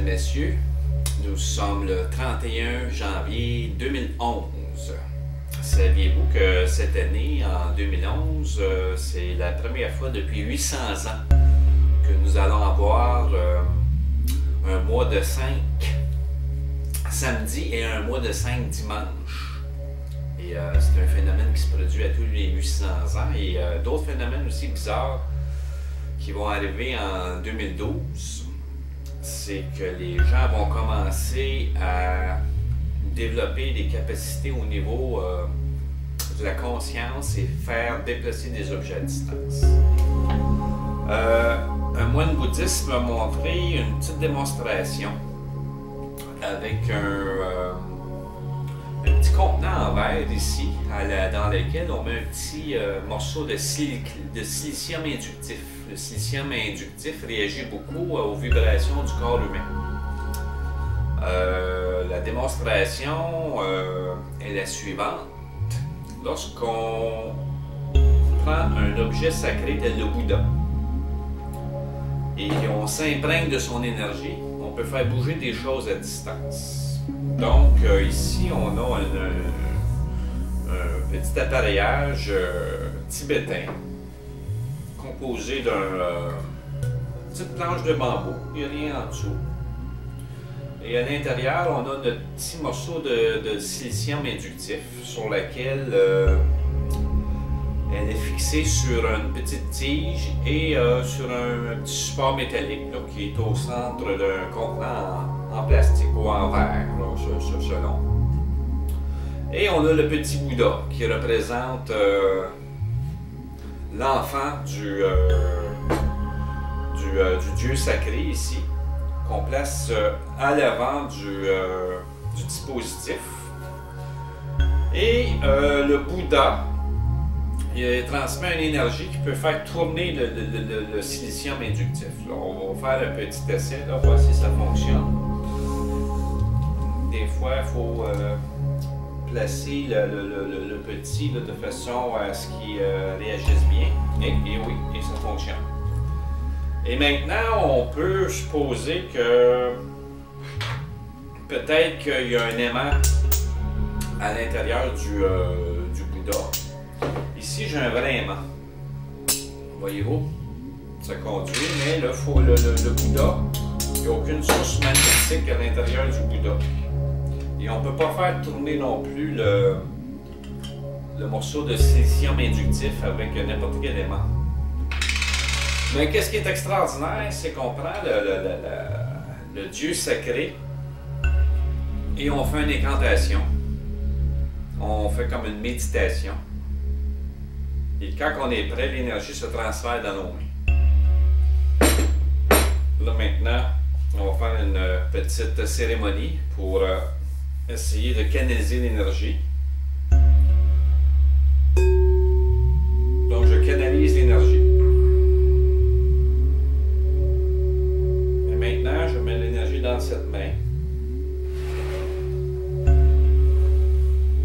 et messieurs, nous sommes le 31 janvier 2011. Saviez-vous que cette année, en 2011, c'est la première fois depuis 800 ans que nous allons avoir un mois de 5 samedis et un mois de 5 dimanches. Et c'est un phénomène qui se produit à tous les 800 ans et d'autres phénomènes aussi bizarres qui vont arriver en 2012. C'est que les gens vont commencer à développer des capacités au niveau de la conscience et faire déplacer des objets à distance. Un moine bouddhiste m'a montré une petite démonstration avec un petit contenant en verre ici, dans lequel on met un petit morceau de silicium inductif. Le silicium inductif réagit beaucoup aux vibrations du corps humain. La démonstration est la suivante. Lorsqu'on prend un objet sacré tel le Bouddha et on s'imprègne de son énergie, on peut faire bouger des choses à distance. Donc ici, on a un petit appareillage tibétain composé d'une petite planche de bambou, il n'y a rien en dessous. Et à l'intérieur, on a notre petit morceau de silicium inductif sur laquelle elle est fixée sur une petite tige et sur un petit support métallique là, qui est au centre d'un contenant en plastique ou en verre, selon. Et on a le petit Bouddha qui représente l'enfant du dieu sacré ici, qu'on place à l'avant du dispositif. Et le Bouddha, il transmet une énergie qui peut faire tourner le silicium inductif. Là, on va faire un petit essai, là, voir si ça fonctionne. Des fois, il faut placer le petit là, de façon à ce qu'il réagisse bien. Et oui, et ça fonctionne. Et maintenant, on peut supposer que peut-être qu'il y a un aimant à l'intérieur du Bouddha. Ici, j'ai un vrai aimant. Voyez-vous? Ça conduit, mais là, il faut le Bouddha. Il n'y a aucune source magnétique à l'intérieur du Bouddha. Et on ne peut pas faire tourner non plus le morceau de silicium inductif avec n'importe quel aimant. Mais qu'est-ce qui est extraordinaire, c'est qu'on prend le dieu sacré et on fait une incantation. On fait comme une méditation. Et quand on est prêt, l'énergie se transfère dans nos mains. Là maintenant, on va faire une petite cérémonie pour essayer de canaliser l'énergie. Donc je canalise l'énergie. Je mets l'énergie dans cette main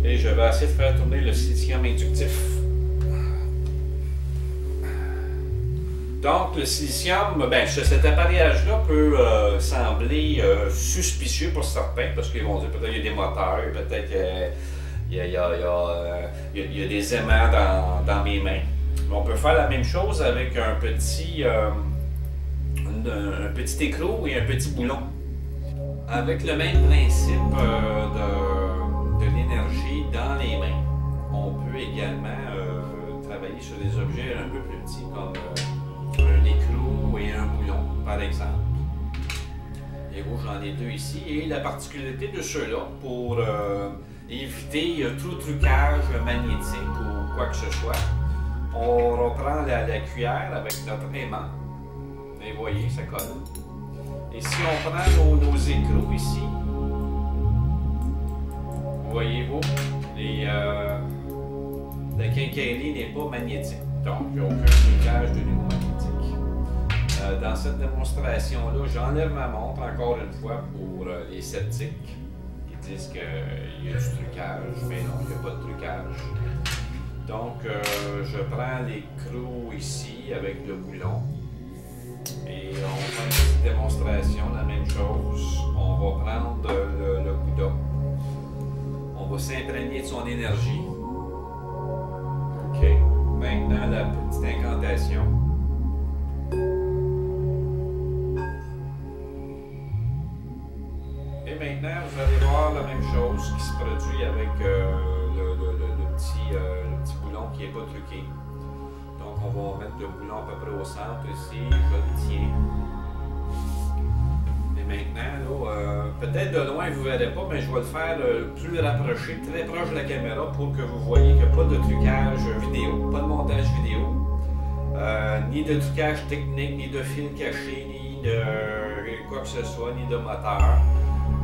et je vais essayer de faire tourner le silicium inductif. Donc le silicium, cet appareillage-là peut sembler suspicieux pour certains parce qu'ils vont dire peut-être qu'il y a des moteurs, peut-être qu'il y a des aimants dans mes mains. Mais on peut faire la même chose avec un petit écrou et un petit boulon. Avec le même principe de l'énergie dans les mains, on peut également travailler sur des objets un peu plus petits comme un écrou et un boulon, par exemple. Et vous, j'en ai deux ici. Et la particularité de ceux-là, pour éviter tout trucage magnétique ou quoi que ce soit, on reprend la cuillère avec notre aimant. Et vous voyez, ça colle. Et si on prend nos écrous ici, voyez-vous, la quincaillerie n'est pas magnétique. Donc, il n'y a aucun trucage de niveau magnétique. Dans cette démonstration-là, j'enlève ma montre encore une fois pour les sceptiques qui disent qu'il y a du trucage, mais non, il n'y a pas de trucage. Donc, je prends l'écrou ici avec le boulon. Et on va faire une petite démonstration, la même chose. On va prendre le Bouddha. On va s'imprégner de son énergie. OK. Maintenant, la petite incantation. Et maintenant, vous allez voir la même chose qui se produit avec le petit boulon qui n'est pas truqué. Donc, on va mettre le boulon à peu près au centre ici. Je le tiens. Et maintenant, là, peut-être de loin, vous ne verrez pas, mais je vais le faire plus rapproché, très proche de la caméra pour que vous voyez qu'il n'y a pas de trucage vidéo, pas de montage vidéo, ni de trucage technique, ni de fil caché, ni de quoi que ce soit, ni de moteur.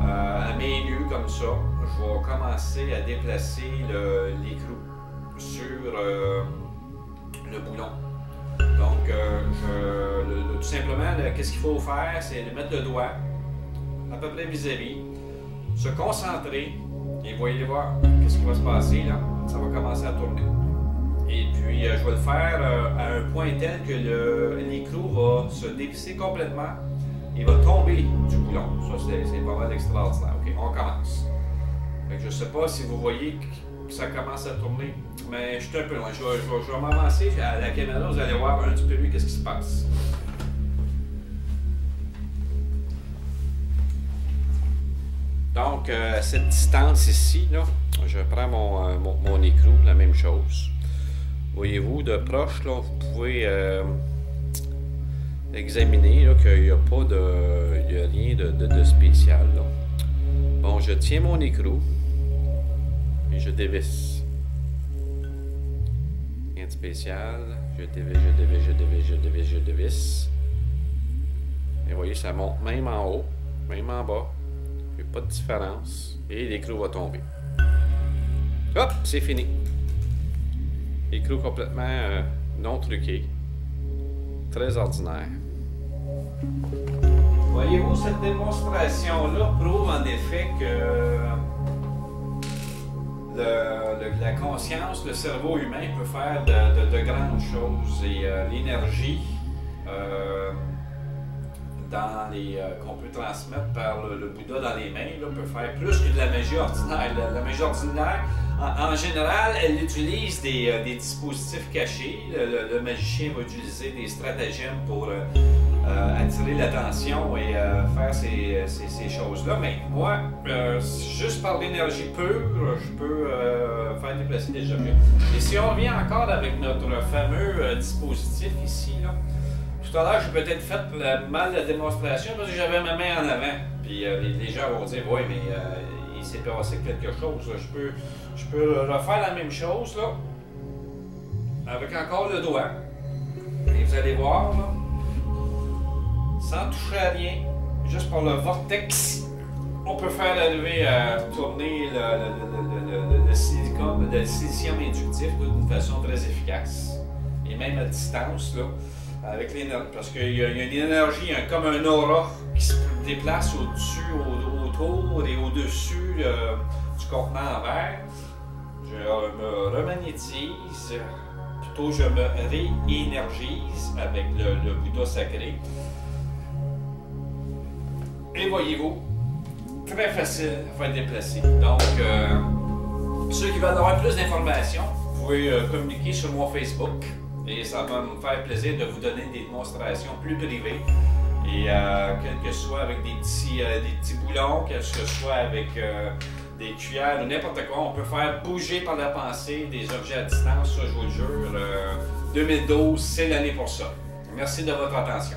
À main nue comme ça, je vais commencer à déplacer l'écrou sur le boulon. Donc, tout simplement, qu'est-ce qu'il faut faire, c'est de mettre le doigt à peu près vis-à-vis, se concentrer et vous allez voir qu'est-ce qui va se passer là. Ça va commencer à tourner. Et puis, je vais le faire à un point tel que l'écrou va se dévisser complètement. Il va tomber du boulon. Ça, c'est pas mal extraordinaire. OK, on commence. Fait que je ne sais pas si vous voyez que ça commence à tourner, mais je suis un peu loin. Je vais m'avancer à la caméra, vous allez voir un petit peu mieux qu'est-ce qui se passe. Donc, à cette distance ici, là, je prends mon écrou, la même chose. Voyez-vous, de proche, là, vous pouvez examiner qu'il n'y a pas il y a rien de spécial. Là. Bon, je tiens mon écrou et je dévisse. Rien de spécial. Je dévisse. Et vous voyez, ça monte même en haut, même en bas. Il n'y a pas de différence. Et l'écrou va tomber. Hop, c'est fini. L'écrou complètement non truqué. Très ordinaire. Voyez-vous, cette démonstration-là prouve en effet que la conscience, le cerveau humain peut faire de grandes choses et l'énergie qu'on peut transmettre par le Bouddha dans les mains là, peut faire plus que de la magie ordinaire. La magie ordinaire, en général, elle utilise des dispositifs cachés. Le magicien va utiliser des stratagèmes pour attirer l'attention et faire ces choses-là. Mais moi, juste par l'énergie pure, je peux faire déplacer des objets. Et si on revient encore avec notre fameux dispositif ici, là, tout à l'heure, j'ai peut-être fait mal la démonstration parce que j'avais ma main en avant. Puis les gens vont dire, oui, mais il s'est passé quelque chose. Là. Je peux refaire la même chose là, avec encore le doigt. Et vous allez voir, là, sans toucher à rien, juste par le vortex, on peut faire arriver à tourner le silicium inductif d'une façon très efficace. Et même à distance, là. Avec l'énergie, parce qu'il y a une énergie, comme un aura qui se déplace au-dessus, autour et au-dessus du contenant en verre. Je me remagnétise, plutôt je me réénergise avec le Bouddha sacré. Et voyez-vous, très facile à faire déplacer. Donc, ceux qui veulent avoir plus d'informations, vous pouvez communiquer sur mon Facebook. Et ça va me faire plaisir de vous donner des démonstrations plus privées. Et quel que ce soit avec des petits boulons, quel que ce soit avec des cuillères ou n'importe quoi, on peut faire bouger par la pensée des objets à distance. Ça, je vous le jure, 2012, c'est l'année pour ça. Merci de votre attention.